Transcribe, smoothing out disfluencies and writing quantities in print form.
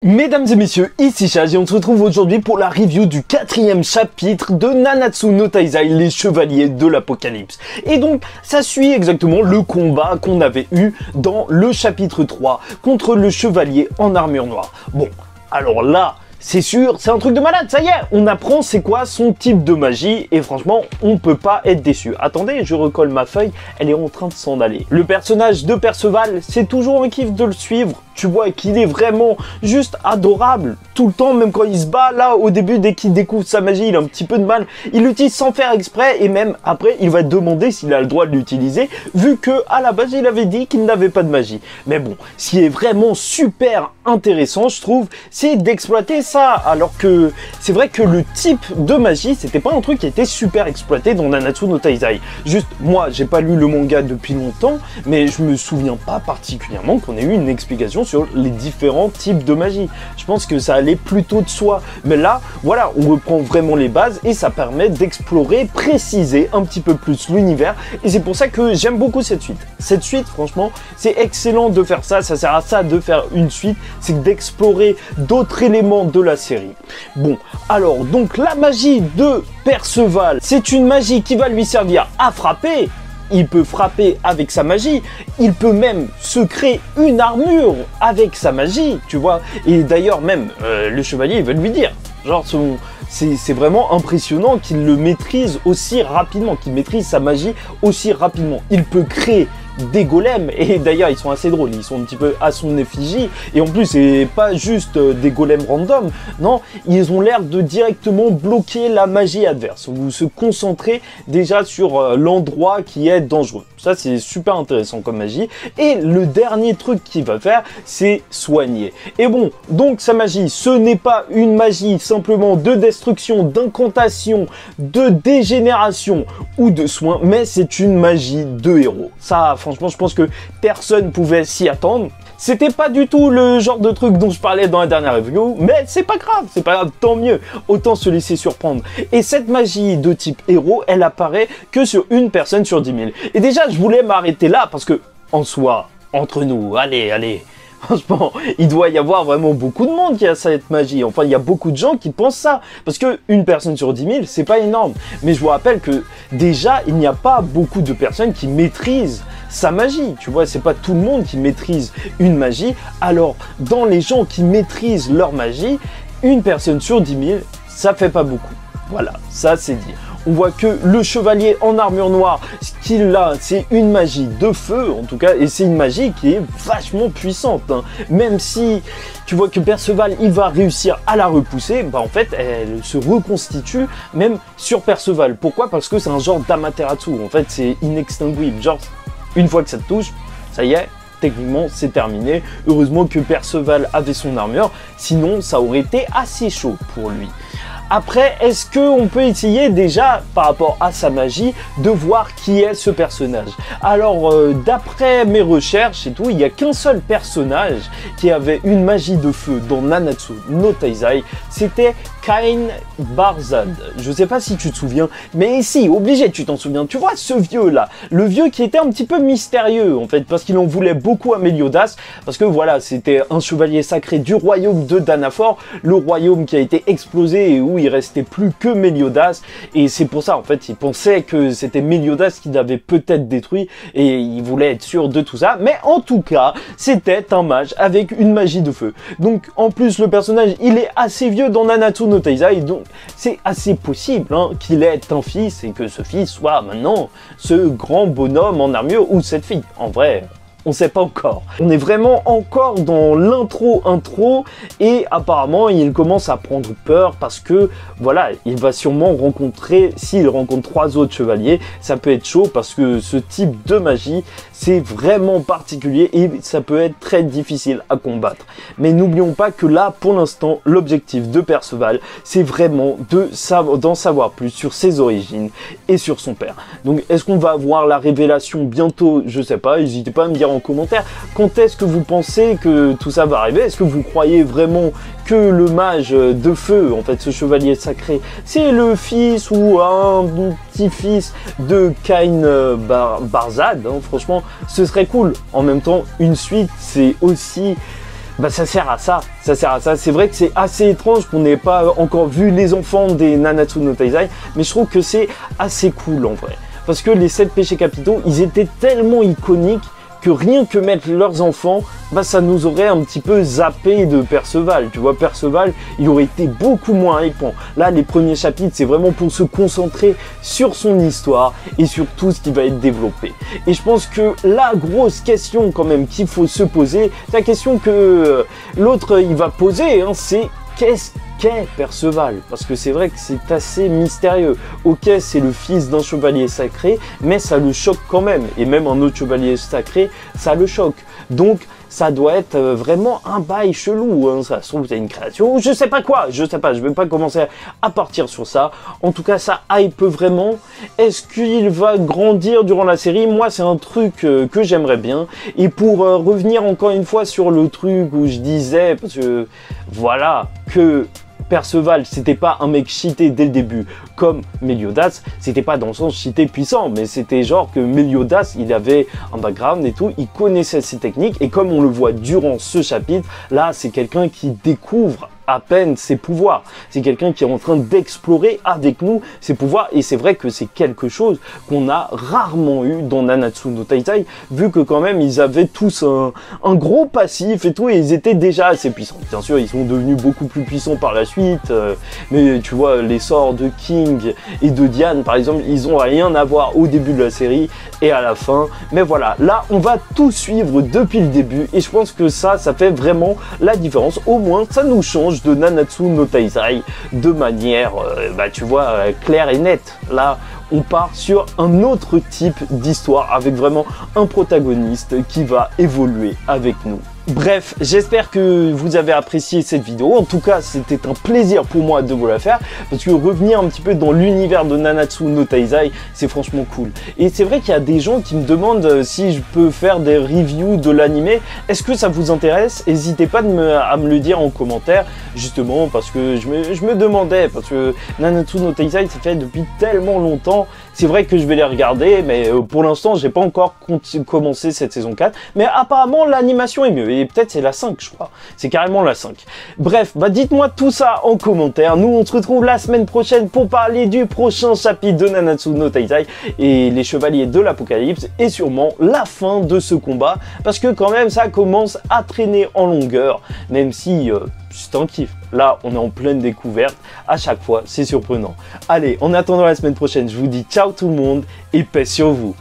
Mesdames et messieurs, ici Chage et on se retrouve aujourd'hui pour la review du 4e chapitre de Nanatsu no Taizai, les chevaliers de l'apocalypse. Et donc, ça suit exactement le combat qu'on avait eu dans le chapitre 3 contre le chevalier en armure noire. Bon, alors là, c'est sûr, c'est un truc de malade, ça y est, on apprend c'est quoi son type de magie et franchement, on peut pas être déçu. Attendez, je recolle ma feuille, elle est en train de s'en aller. Le personnage de Perceval, c'est toujours un kiff de le suivre. Tu vois qu'il est vraiment juste adorable tout le temps, même quand il se bat. Là, au début, dès qu'il découvre sa magie, il a un petit peu de mal. Il l'utilise sans faire exprès et même après, il va demander s'il a le droit de l'utiliser, vu que à la base, il avait dit qu'il n'avait pas de magie. Mais bon, ce qui est vraiment super intéressant, je trouve, c'est d'exploiter ça. Alors que c'est vrai que le type de magie, c'était pas un truc qui était super exploité dans Nanatsu no Taizai. Juste, moi, j'ai pas lu le manga depuis longtemps, mais je me souviens pas particulièrement qu'on ait eu une explication sur les différents types de magie. Je pense que ça allait plutôt de soi. Mais là, voilà, on reprend vraiment les bases et ça permet d'explorer, préciser un petit peu plus l'univers. Et c'est pour ça que j'aime beaucoup cette suite. Cette suite, franchement, c'est excellent de faire ça. Ça sert à ça de faire une suite, c'est d'explorer d'autres éléments de la série. Bon, alors, donc la magie de Perceval, c'est une magie qui va lui servir à frapper. Il peut frapper avec sa magie, il peut même se créer une armure avec sa magie, tu vois. Et d'ailleurs même, le chevalier, il va lui dire, genre, c'est vraiment impressionnant qu'il le maîtrise aussi rapidement, qu'il maîtrise sa magie aussi rapidement. Il peut créer des golems, et d'ailleurs ils sont assez drôles, ils sont un petit peu à son effigie, et en plus c'est pas juste des golems random, non, ils ont l'air de directement bloquer la magie adverse, ou se concentrer déjà sur l'endroit qui est dangereux. Ça c'est super intéressant comme magie, et le dernier truc qu'il va faire, c'est soigner. Et bon, donc sa magie, ce n'est pas une magie simplement de destruction, d'incantation, de dégénération ou de soin, mais c'est une magie de héros. Ça, franchement, je pense que personne pouvait s'y attendre. C'était pas du tout le genre de truc dont je parlais dans la dernière review, mais c'est pas grave, tant mieux. Autant se laisser surprendre. Et cette magie de type héros, elle apparaît que sur une personne sur 10 000. Et déjà, je voulais m'arrêter là parce que, en soi, entre nous, allez, franchement, il doit y avoir vraiment beaucoup de monde qui a cette magie. Enfin, il y a beaucoup de gens qui pensent ça. Parce que une personne sur 10 000, c'est pas énorme. Mais je vous rappelle que déjà, il n'y a pas beaucoup de personnes qui maîtrisent sa magie. Tu vois, c'est pas tout le monde qui maîtrise une magie. Alors, dans les gens qui maîtrisent leur magie, une personne sur 10 000, ça fait pas beaucoup. Voilà, ça c'est dit. On voit que le chevalier en armure noire, ce qu'il a, c'est une magie de feu, en tout cas, et c'est une magie qui est vachement puissante, hein. Même si tu vois que Perceval, il va réussir à la repousser, bah en fait, elle se reconstitue même sur Perceval. Pourquoi? Parce que c'est un genre d'Amaterasu, en fait, c'est inextinguible. Genre, une fois que ça te touche, ça y est, techniquement, c'est terminé. Heureusement que Perceval avait son armure, sinon ça aurait été assez chaud pour lui. Après, est-ce qu'on peut essayer déjà, par rapport à sa magie, de voir qui est ce personnage? Alors, d'après mes recherches et tout, il n'y a qu'un seul personnage qui avait une magie de feu dans Nanatsu no Taizai, c'était Kain Barzad. Je sais pas si tu te souviens, mais si, obligé, tu t'en souviens. Tu vois ce vieux-là, le vieux qui était un petit peu mystérieux, en fait, parce qu'il en voulait beaucoup à Meliodas, parce que voilà, c'était un chevalier sacré du royaume de Danafor, le royaume qui a été explosé et où il restait plus que Meliodas, et c'est pour ça, en fait, il pensait que c'était Meliodas qui l'avait peut-être détruit, et il voulait être sûr de tout ça, mais en tout cas, c'était un mage avec une magie de feu. Donc, en plus, le personnage, il est assez vieux dans Nanatsu no Taizai, donc c'est assez possible hein, qu'il ait un fils, et que ce fils soit maintenant ce grand bonhomme en armure, ou cette fille, en vrai. On sait pas encore. On est vraiment encore dans l'intro, et apparemment il commence à prendre peur parce que voilà, il va sûrement rencontrer, s'il rencontre 3 autres chevaliers, ça peut être chaud parce que ce type de magie, c'est vraiment particulier et ça peut être très difficile à combattre. Mais n'oublions pas que là, pour l'instant, l'objectif de Perceval, c'est vraiment d'en savoir plus sur ses origines et sur son père. Donc est-ce qu'on va avoir la révélation bientôt? Je sais pas, n'hésitez pas à me dire en commentaire quand est-ce que vous pensez que tout ça va arriver. Est-ce que vous croyez vraiment que le mage de feu, en fait ce chevalier sacré, c'est le fils ou un petit-fils de Kain Barzad, hein? Franchement ce serait cool. En même temps une suite c'est aussi bah ça sert à ça, c'est vrai que c'est assez étrange qu'on n'ait pas encore vu les enfants des Nanatsu no Taizai, mais je trouve que c'est assez cool en vrai, parce que les 7 péchés capitaux, ils étaient tellement iconiques que rien que mettre leurs enfants, bah ça nous aurait un petit peu zappé de Perceval. Tu vois, Perceval, il aurait été beaucoup moins hypant. Là, les premiers chapitres, c'est vraiment pour se concentrer sur son histoire et sur tout ce qui va être développé. Et je pense que la grosse question quand même qu'il faut se poser, la question que l'autre il va poser, hein, c'est qu'est-ce qu'est Perceval? Parce que c'est vrai que c'est assez mystérieux. Ok, c'est le fils d'un chevalier sacré, mais ça le choque quand même. Et même un autre chevalier sacré, ça le choque. Donc, ça doit être vraiment un bail chelou, hein. Ça se trouve, c'est une création, je sais pas quoi, je sais pas, je vais pas commencer à partir sur ça. En tout cas, ça hype vraiment. Est-ce qu'il va grandir durant la série? Moi, c'est un truc que j'aimerais bien. Et pour revenir encore une fois sur le truc où je disais, parce que voilà, que Perceval, c'était pas un mec cheaté dès le début, comme Meliodas, c'était pas dans le sens cheaté puissant, mais c'était genre que Meliodas, il avait un background et tout, il connaissait ses techniques, et comme on le voit durant ce chapitre, là, c'est quelqu'un qui découvre à peine ses pouvoirs. C'est quelqu'un qui est en train d'explorer avec nous ses pouvoirs, et c'est vrai que c'est quelque chose qu'on a rarement eu dans Nanatsu no Taizai, vu que quand même ils avaient tous un gros passif et tout, et ils étaient déjà assez puissants. Bien sûr, ils sont devenus beaucoup plus puissants par la suite, mais tu vois, les sorts de King et de Diane, par exemple, ils ont rien à voir au début de la série et à la fin. Mais voilà, là, on va tout suivre depuis le début, et je pense que ça fait vraiment la différence. Au moins, ça nous change de Nanatsu no Taizai de manière, tu vois, claire et nette. Là, on part sur un autre type d'histoire avec vraiment un protagoniste qui va évoluer avec nous. Bref, j'espère que vous avez apprécié cette vidéo. En tout cas, c'était un plaisir pour moi de vous la faire, parce que revenir un petit peu dans l'univers de Nanatsu no Taizai, c'est franchement cool. Et c'est vrai qu'il y a des gens qui me demandent si je peux faire des reviews de l'animé. Est-ce que ça vous intéresse? N'hésitez pas à me le dire en commentaire, justement, parce que je me demandais, parce que Nanatsu no Taizai, ça fait depuis tellement longtemps. C'est vrai que je vais les regarder, mais pour l'instant, j'ai pas encore commencé cette saison 4. Mais apparemment, l'animation est mieux. Et peut-être c'est la 5, je crois. C'est carrément la 5. Bref, dites-moi tout ça en commentaire. Nous, on se retrouve la semaine prochaine pour parler du prochain chapitre de Nanatsu no Taizai et les Chevaliers de l'Apocalypse, et sûrement la fin de ce combat, parce que quand même, ça commence à traîner en longueur, même si c'est un kiff. Là, on est en pleine découverte. À chaque fois, c'est surprenant. Allez, en attendant la semaine prochaine, je vous dis ciao tout le monde et paix sur vous.